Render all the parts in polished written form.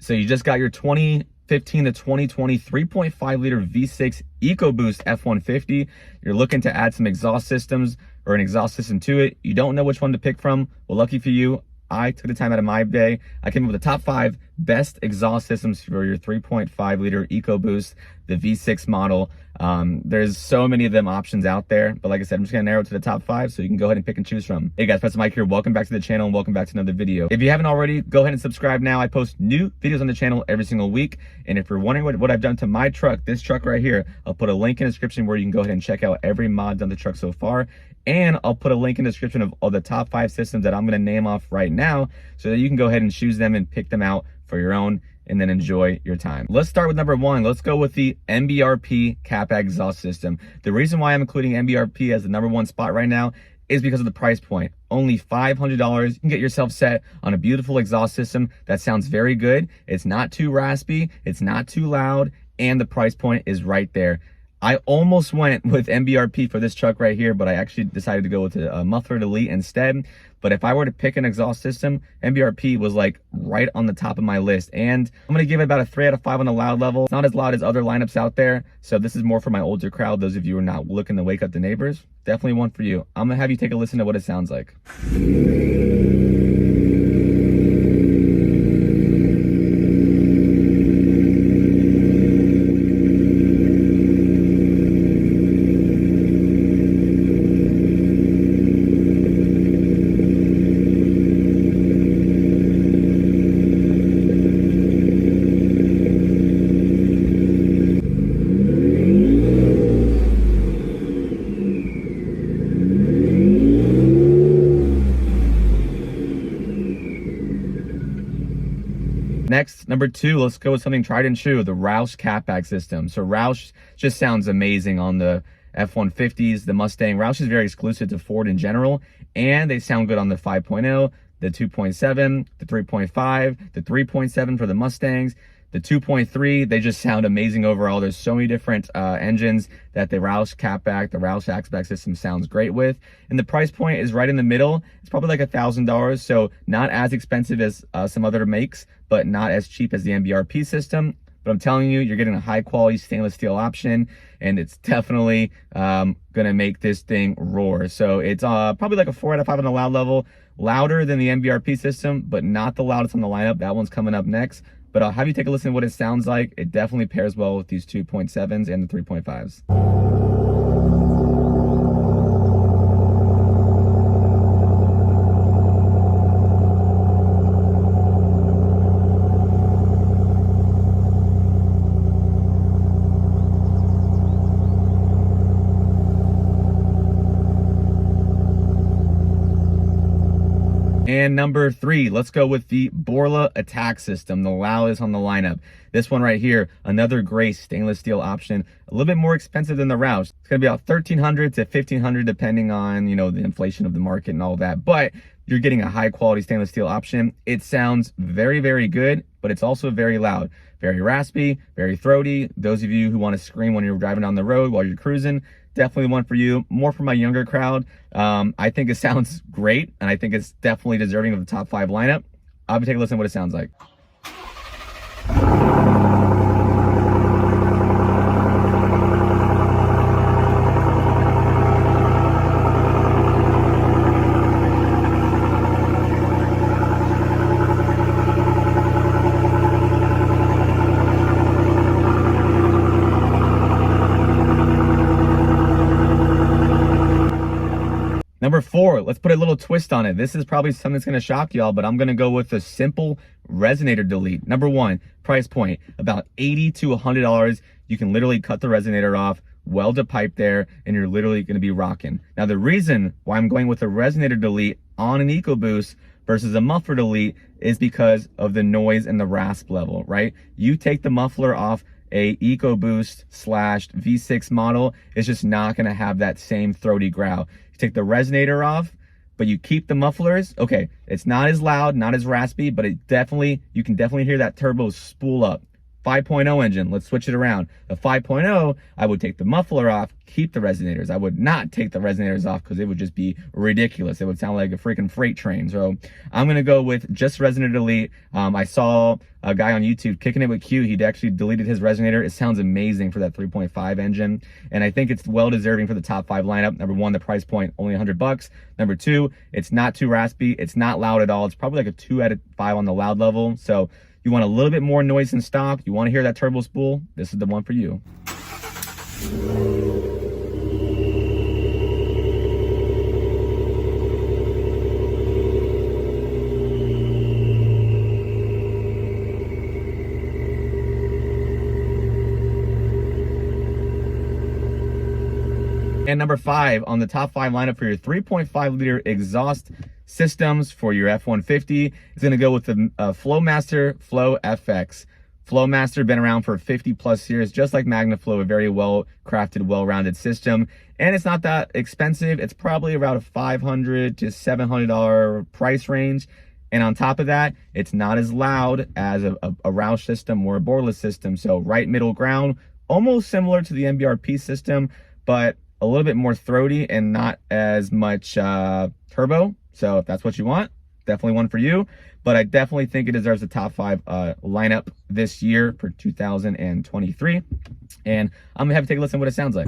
So you just got your 2015 to 2020 3.5 liter V6 Ecoboost F150. You're looking to add some exhaust systems or an exhaust system to it. You don't know which one to pick from. Well, lucky for you, I took the time out of my day. I came up with the top 5 best exhaust systems for your 3.5 liter Ecoboost, the V6 model. There's so many of them options out there, but like I said, I'm just gonna narrow it to the top 5 so you can go ahead and pick and choose from. Hey guys, Professor Mike here. Welcome back to the channel and welcome back to another video. If you haven't already, go ahead and subscribe now. I post new videos on the channel every single week. And if you're wondering what I've done to my truck, this truck right here, I'll put a link in the description where you can go ahead and check out every mod on the truck so far. And I'll put a link in the description of all the top 5 systems that I'm gonna name off right now so that you can go ahead and choose them and pick them out for your own and then enjoy your time. Let's start with number 1. Let's go with the MBRP CapEx exhaust system. The reason why I'm including MBRP as the number 1 spot right now is because of the price point. Only $500. You can get yourself set on a beautiful exhaust system that sounds very good. It's not too raspy, it's not too loud, and the price point is right there. I almost went with MBRP for this truck right here, but I actually decided to go with a muffler delete instead. But if I were to pick an exhaust system, MBRP was like right on the top of my list. And I'm gonna give it about a 3 out of 5 on the loud level. It's not as loud as other lineups out there. So this is more for my older crowd. Those of you who are not looking to wake up the neighbors, definitely one for you. I'm gonna have you take a listen to what it sounds like. Next, number 2, let's go with something tried and true, the Roush catback system. So Roush just sounds amazing on the F150s, the Mustang. Roush is very exclusive to Ford in general, and they sound good on the 5.0, the 2.7, the 3.5, the 3.7 for the Mustangs, the 2.3, they just sound amazing overall. There's so many different engines that the Roush catback, the Roush axleback system sounds great with. And the price point is right in the middle. It's probably like $1,000, so not as expensive as some other makes, but not as cheap as the MBRP system. But I'm telling you, you're getting a high quality stainless steel option, and it's definitely gonna make this thing roar. So it's probably like a 4 out of 5 on the loud level, louder than the MBRP system, but not the loudest on the lineup. That one's coming up next. But I'll have you take a listen to what it sounds like. It definitely pairs well with these 2.7s and the 3.5s. And number 3, let's go with the Borla ATAK system, the loudest on the lineup. This one right here, another great stainless steel option, a little bit more expensive than the Roush. It's gonna be about $1,300 to $1,500 depending on, you know, the inflation of the market and all that. But you're getting a high quality stainless steel option. It sounds very, very good, but it's also very loud, very raspy, very throaty. Those of you who want to scream when you're driving down the road while you're cruising, definitely one for you. More for my younger crowd. I think it sounds great, and I think it's definitely deserving of the top 5 lineup. I'll be taking a listen to what it sounds like. Number 4, let's put a little twist on it. This is probably something that's gonna shock y'all, but I'm gonna go with a simple resonator delete. Number 1, price point, about $80 to $100. You can literally cut the resonator off, weld a pipe there, and you're literally gonna be rocking. Now, the reason why I'm going with a resonator delete on an Ecoboost versus a muffler delete is because of the noise and the rasp level, right? You take the muffler off a Ecoboost / V6 model, it's just not gonna have that same throaty growl. You take the resonator off, but you keep the mufflers, okay, it's not as loud, not as raspy, but it definitely, you can definitely hear that turbo spool up. 5.0 engine, let's switch it around. The 5.0, I would take the muffler off, keep the resonators. I would not take the resonators off because it would just be ridiculous. It would sound like a freaking freight train. So I'm gonna go with just Resonator Delete. I saw a guy on YouTube kicking it with Q. He'd actually deleted his resonator. It sounds amazing for that 3.5 engine. And I think it's well deserving for the top 5 lineup. Number one, the price point, only $100. Number two, it's not too raspy. It's not loud at all. It's probably like a 2 out of 5 on the loud level. So you want a little bit more noise in stock, you want to hear that turbo spool, this is the one for you. And number 5 on the top 5 lineup for your 3.5 liter exhaust systems for your F150 is going to go with the Flowmaster Flow FX. Flowmaster been around for 50 plus years, just like MagnaFlow, a very well crafted, well-rounded system. And it's not that expensive. It's probably around a $500 to $700 price range. And on top of that, it's not as loud as a Roush system or a Borla system. So right middle ground, almost similar to the MBRP system, but a little bit more throaty and not as much turbo. So if that's what you want, definitely one for you. But I definitely think it deserves the top 5 lineup this year for 2023. And I'm gonna have to take a listen to what it sounds like.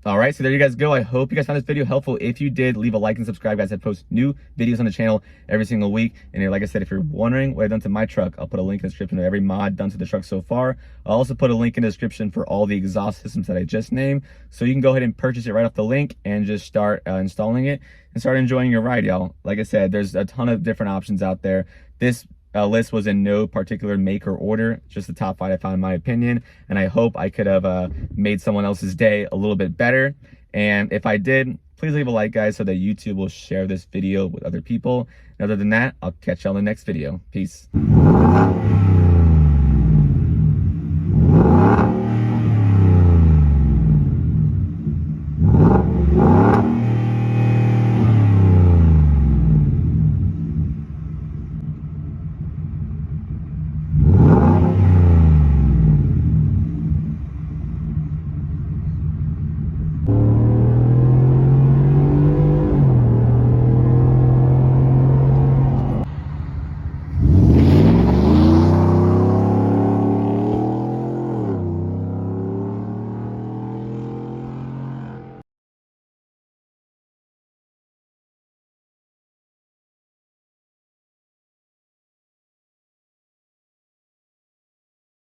All right, so there you guys go. I hope you guys found this video helpful. If you did, leave a like and subscribe, guys. I post new videos on the channel every single week. And like I said, if you're wondering what I've done to my truck, I'll put a link in the description of every mod done to the truck so far. I'll also put a link in the description for all the exhaust systems that I just named. So you can go ahead and purchase it right off the link and just start installing it and start enjoying your ride, y'all. Like I said, there's a ton of different options out there. This list was in no particular make or order, just the top 5 I found in my opinion. And I hope I could have made someone else's day a little bit better. And if I did, please leave a like, guys, so that YouTube will share this video with other people. And other than that, I'll catch y'all in the next video. Peace.